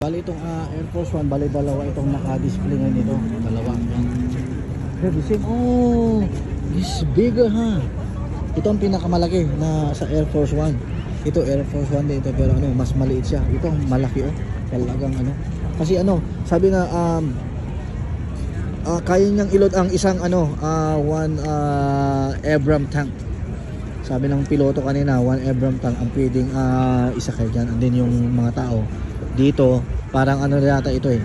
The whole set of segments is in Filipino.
Bali itong Air Force One, bali dalawa itong naka-display ngayon nito. Dalawa. Yan. The same. Oh, this bigger ha. Ito ang pinakamalaki na sa Air Force One. Ito Air Force One din ito, pero ano, mas maliit siya. Ito malaki oh. Talagang ano. Kasi ano, sabi na kaya niyang ilot ang isang ano, one Abram tank. Sabi ng piloto kanina, one Abram tank ang pwedeng isa kayo dyan. And then yung mga tao dito, parang ano yata ito eh,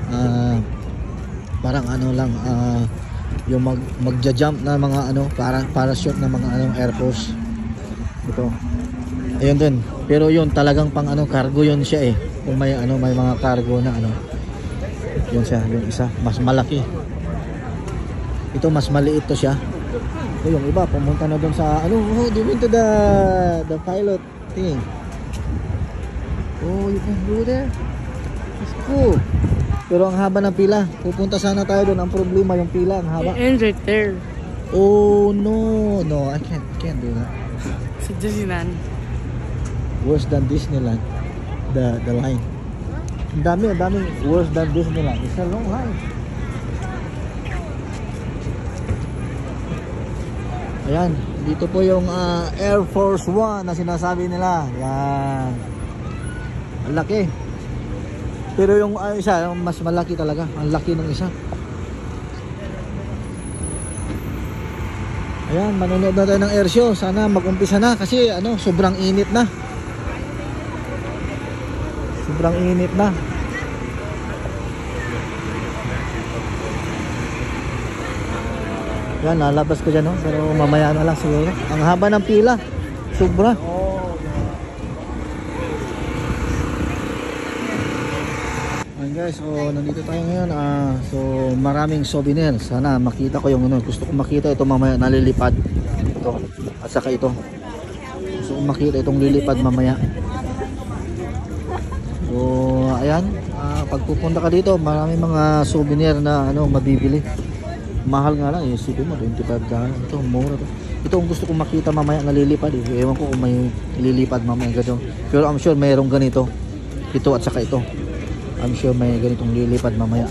parang ano lang, yung magja-jump na mga ano, parang parachute na mga ano, Air Force. Ito. Ayun din. Pero yun talagang pang ano, cargo yun siya eh. Kung may ano, may mga cargo na ano. Yun siya, yung isa, mas malaki. Ito mas maliit to siya. So yung iba pumunta na doon sa ano, oh, they went to the pilot thing. Oh, you can go there. It's cool. Pero ang haba ng pila. Pupunta sana tayo doon. Ang problema yung pila, ang haba. It ends right there. Oh no, no, I can't do that. Sa Disneyland. Worse than Disneyland. The line. Ang daming worse than Disneyland. It's a long line. Ayan, dito po yung Air Force One na sinasabi nila. Yan. Ang laki. Pero yung isa, yung mas malaki talaga. Ang laki ng isa. Ayan, manonood na tayo ng air show. Sana mag-umpisa na kasi ano, sobrang init na. Sobrang init na. Yan, lalabas ko dyan, no? Pero mamaya na lang siguro. Ang haba ng pila. Sobra. Ayan guys, so nandito tayo ngayon. So maraming souvenir. Sana makita ko yung ano. Gusto ko makita ito mamaya nalilipad. Ito. At saka ito. Gusto ko makita itong lilipad mamaya. So ayan. Pag pupunta ka dito, maraming mga souvenir na ano mabibili. Mahal nga lang, isipin mo, 25 daan. Ito, mura to. Ito ang gusto kong makita mamaya nalilipad eh. Ewan ko kung may lilipad mamaya gano'n. Pero I'm sure mayroong ganito. Ito at saka ito. I'm sure may ganitong lilipad mamaya.